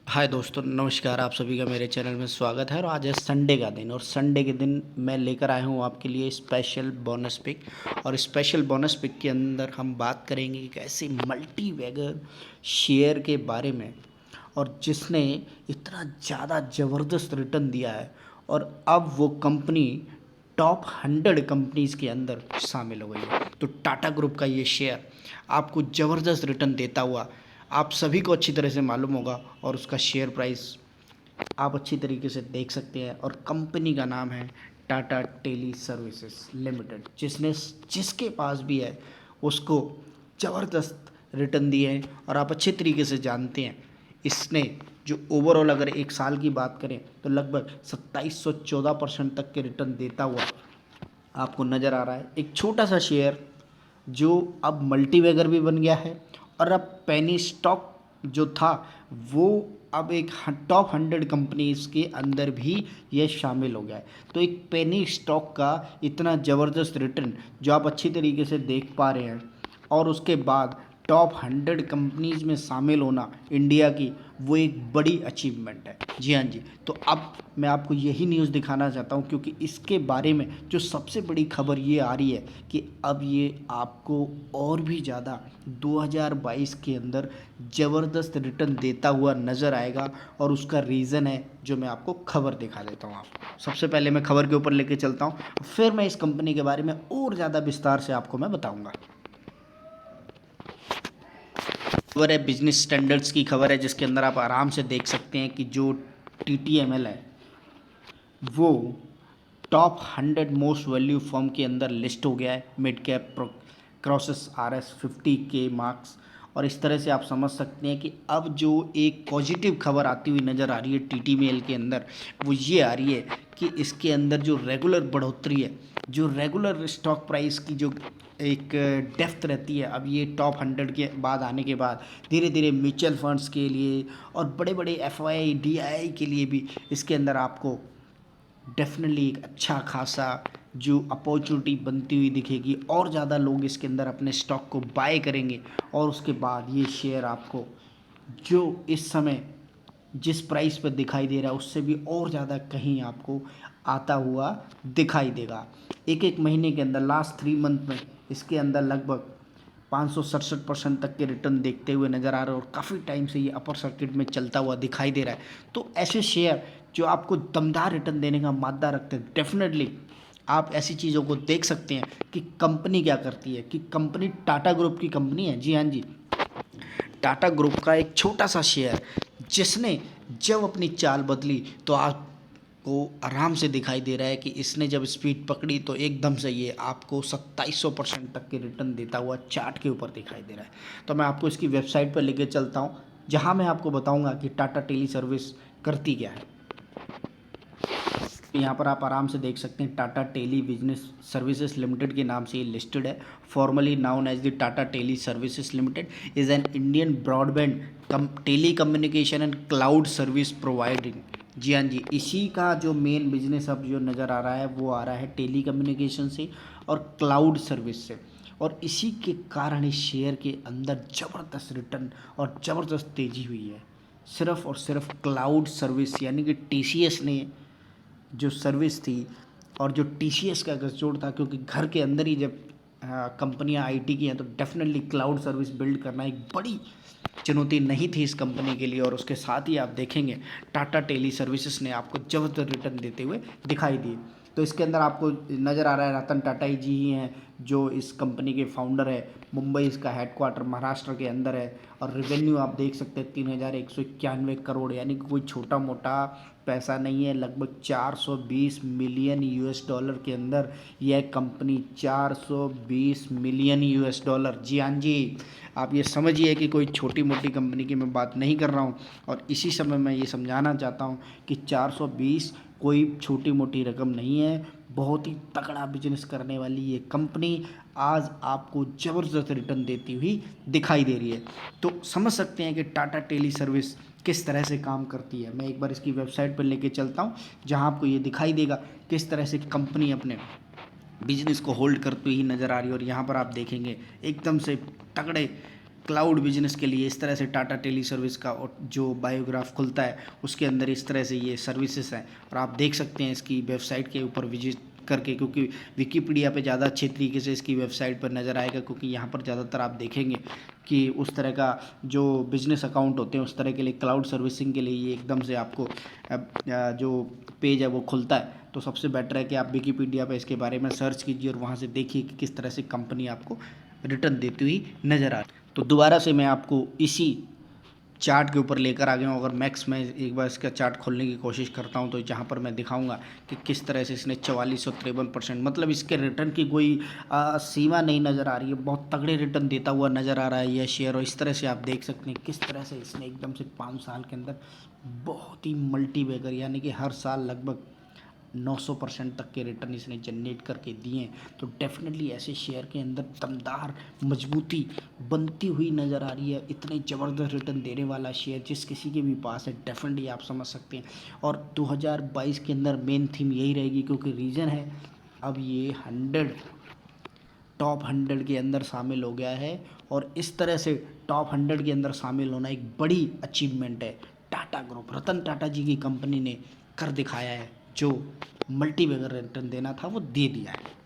हाय दोस्तों, नमस्कार। आप सभी का मेरे चैनल में स्वागत है। और आज है संडे का दिन, और संडे के दिन मैं लेकर आया हूँ आपके लिए स्पेशल बोनस पिक। और स्पेशल बोनस पिक के अंदर हम बात करेंगे एक ऐसे मल्टी बैगर शेयर के बारे में, और जिसने इतना ज़्यादा ज़बरदस्त रिटर्न दिया है, और अब वो कंपनी टॉप 100 कंपनीज़ के अंदर शामिल हो गई है। तो टाटा ग्रुप का ये शेयर आपको ज़बरदस्त रिटर्न देता हुआ आप सभी को अच्छी तरह से मालूम होगा, और उसका शेयर प्राइस आप अच्छी तरीके से देख सकते हैं। और कंपनी का नाम है टाटा टेली सर्विसेज लिमिटेड, जिसके पास भी है उसको ज़बरदस्त रिटर्न दिए हैं। और आप अच्छे तरीके से जानते हैं, इसने जो ओवरऑल अगर एक साल की बात करें तो लगभग 2714% तक के रिटर्न देता हुआ आपको नज़र आ रहा है। एक छोटा सा शेयर जो अब मल्टीबैगर भी बन गया है, और अब पेनी स्टॉक जो था वो अब एक टॉप 100 कंपनीज के अंदर भी ये शामिल हो गया है। तो एक पेनी स्टॉक का इतना ज़बरदस्त रिटर्न जो आप अच्छी तरीके से देख पा रहे हैं, और उसके बाद टॉप 100 कंपनीज में शामिल होना इंडिया की, वो एक बड़ी अचीवमेंट है। जी हाँ जी। तो अब मैं आपको यही न्यूज़ दिखाना चाहता हूँ, क्योंकि इसके बारे में जो सबसे बड़ी खबर ये आ रही है कि अब ये आपको और भी ज़्यादा 2022 के अंदर ज़बरदस्त रिटर्न देता हुआ नज़र आएगा। और उसका रीज़न है जो मैं आपको खबर दिखा देता हूँ। आपको सबसे पहले मैं खबर के ऊपर लेके चलता हूँ, फिर मैं इस कंपनी के बारे में और ज़्यादा विस्तार से आपको मैं बताऊँगा। खबर है बिजनेस स्टैंडर्ड्स की खबर है, जिसके अंदर आप आराम से देख सकते हैं कि जो TTML है वो टॉप 100 मोस्ट वैल्यू फर्म के अंदर लिस्ट हो गया है। मिड कैप क्रॉसेस RS50 के मार्क्स। और इस तरह से आप समझ सकते हैं कि अब जो एक पॉजिटिव खबर आती हुई नज़र आ रही है TTML के अंदर, वो ये आ रही है कि इसके अंदर जो रेगुलर बढ़ोतरी है, जो रेगुलर स्टॉक प्राइस की जो एक डेप्थ रहती है, अब ये टॉप 100 के बाद आने के बाद धीरे धीरे म्यूचुअल फंड्स के लिए और बड़े बड़े FI DII के लिए भी इसके अंदर आपको डेफिनेटली एक अच्छा खासा जो अपॉर्चुनिटी बनती हुई दिखेगी, और ज़्यादा लोग इसके अंदर अपने स्टॉक को बाय करेंगे। और उसके बाद ये शेयर आपको जो इस समय जिस प्राइस पर दिखाई दे रहा है उससे भी और ज़्यादा कहीं आपको आता हुआ दिखाई देगा। एक एक महीने के अंदर लास्ट 3 मंथ में इसके अंदर लगभग 567% तक के रिटर्न देखते हुए नज़र आ रहे हैं, और काफ़ी टाइम से ये अपर सर्किट में चलता हुआ दिखाई दे रहा है। तो ऐसे शेयर जो आपको दमदार रिटर्न देने का मादा रखते हैं, डेफिनेटली आप ऐसी चीज़ों को देख सकते हैं कि कंपनी क्या करती है, कि कंपनी टाटा ग्रुप की कंपनी है। जी हाँ जी। टाटा ग्रुप का एक छोटा सा शेयर जिसने जब अपनी चाल बदली, तो आपको आराम से दिखाई दे रहा है कि इसने जब स्पीड पकड़ी तो एकदम से ये आपको 2700% तक के रिटर्न देता हुआ चार्ट के ऊपर दिखाई दे रहा है। तो मैं आपको इसकी वेबसाइट पर लेके चलता हूँ, जहाँ मैं आपको बताऊँगा कि टाटा टेली सर्विस करती क्या है। यहाँ पर आप आराम से देख सकते हैं Tata tele business services limited के नाम से ये लिस्टेड है। Formerly known as the Tata teleservices limited is an Indian broadband telecommunication and cloud service providing. जी हाँ जी। इसी का जो मेन बिजनेस अब जो नज़र आ रहा है वो आ रहा है टेली कम्युनिकेशन से और क्लाउड सर्विस से। और इसी के कारण इस शेयर के अंदर ज़बरदस्त रिटर्न और ज़बरदस्त तेज़ी हुई है। सिर्फ और सिर्फ क्लाउड सर्विस यानी कि TCS ने जो सर्विस थी, और जो TCS का गठजोड़ था, क्योंकि घर के अंदर ही जब कंपनियां IT की हैं तो डेफिनेटली क्लाउड सर्विस बिल्ड करना एक बड़ी चुनौती नहीं थी इस कंपनी के लिए। और उसके साथ ही आप देखेंगे टाटा टेली सर्विसेज ने आपको ज़बरदस्त रिटर्न देते हुए दिखाई दिए। तो इसके अंदर आपको नज़र आ रहा है रतन टाटा जी ही हैं जो इस कंपनी के फाउंडर है। मुंबई इसका हेडक्वार्टर महाराष्ट्र के अंदर है। और रेवेन्यू आप देख सकते हैं 3191 करोड़, यानी कि कोई छोटा मोटा पैसा नहीं है। लगभग 420 मिलियन US डॉलर के अंदर यह कंपनी 420 मिलियन US डॉलर। जी हाँ जी। आप ये समझिए कि कोई छोटी मोटी कंपनी की मैं बात नहीं कर रहा हूँ। और इसी समय मैं ये समझाना चाहता हूँ कि 420 कोई छोटी मोटी रकम नहीं है। बहुत ही तगड़ा बिजनेस करने वाली ये कंपनी आज आपको ज़बरदस्त रिटर्न देती हुई दिखाई दे रही है। तो समझ सकते हैं कि टाटा टेली सर्विस किस तरह से काम करती है। मैं एक बार इसकी वेबसाइट पर लेके चलता हूँ, जहाँ आपको ये दिखाई देगा किस तरह से कंपनी अपने बिजनेस को होल्ड करती हुई नज़र आ रही है। और यहाँ पर आप देखेंगे एकदम से तगड़े क्लाउड बिजनेस के लिए इस तरह से टाटा टेली सर्विस का जो बायोग्राफ खुलता है उसके अंदर इस तरह से ये सर्विसेज हैं। और आप देख सकते हैं इसकी वेबसाइट के ऊपर विजिट करके, क्योंकि विकिपीडिया पे ज़्यादा अच्छे तरीके से इसकी वेबसाइट पर नज़र आएगा, क्योंकि यहाँ पर ज़्यादातर आप देखेंगे कि उस तरह का जो बिजनेस अकाउंट होते हैं उस तरह के लिए क्लाउड सर्विसिंग के लिए ये एकदम से आपको जो पेज है वो खुलता है। तो सबसे बेटर है कि आप विकिपीडिया पे इसके बारे में सर्च कीजिए और वहाँ से देखिए कि किस तरह से कंपनी आपको रिटर्न देती हुई नज़र आ रही है। तो दोबारा से मैं आपको इसी चार्ट के ऊपर लेकर आ गया हूँ। अगर मैक्स में एक बार इसका चार्ट खोलने की कोशिश करता हूँ तो जहाँ पर मैं दिखाऊंगा कि किस तरह से इसने 4453%, मतलब इसके रिटर्न की कोई सीमा नहीं नज़र आ रही है। बहुत तगड़े रिटर्न देता हुआ नज़र आ रहा है यह शेयर। और इस तरह से आप देख सकते हैं किस तरह से इसने एकदम से 5 साल के अंदर बहुत ही मल्टीबैगर, यानी कि हर साल लगभग 900% तक के रिटर्न इसने जनरेट करके दिए हैं। तो डेफिनेटली ऐसे शेयर के अंदर दमदार मजबूती बनती हुई नज़र आ रही है। इतने ज़बरदस्त रिटर्न देने वाला शेयर जिस किसी के भी पास है, डेफिनेटली आप समझ सकते हैं। और 2022 के अंदर मेन थीम यही रहेगी, क्योंकि रीज़न है अब ये 100 टॉप 100 के अंदर शामिल हो गया है। और इस तरह से टॉप 100 के अंदर शामिल होना एक बड़ी अचीवमेंट है। टाटा ग्रुप, रतन टाटा जी की कंपनी ने कर दिखाया है, जो मल्टीबैगर रिटर्न देना था वो दे दिया है।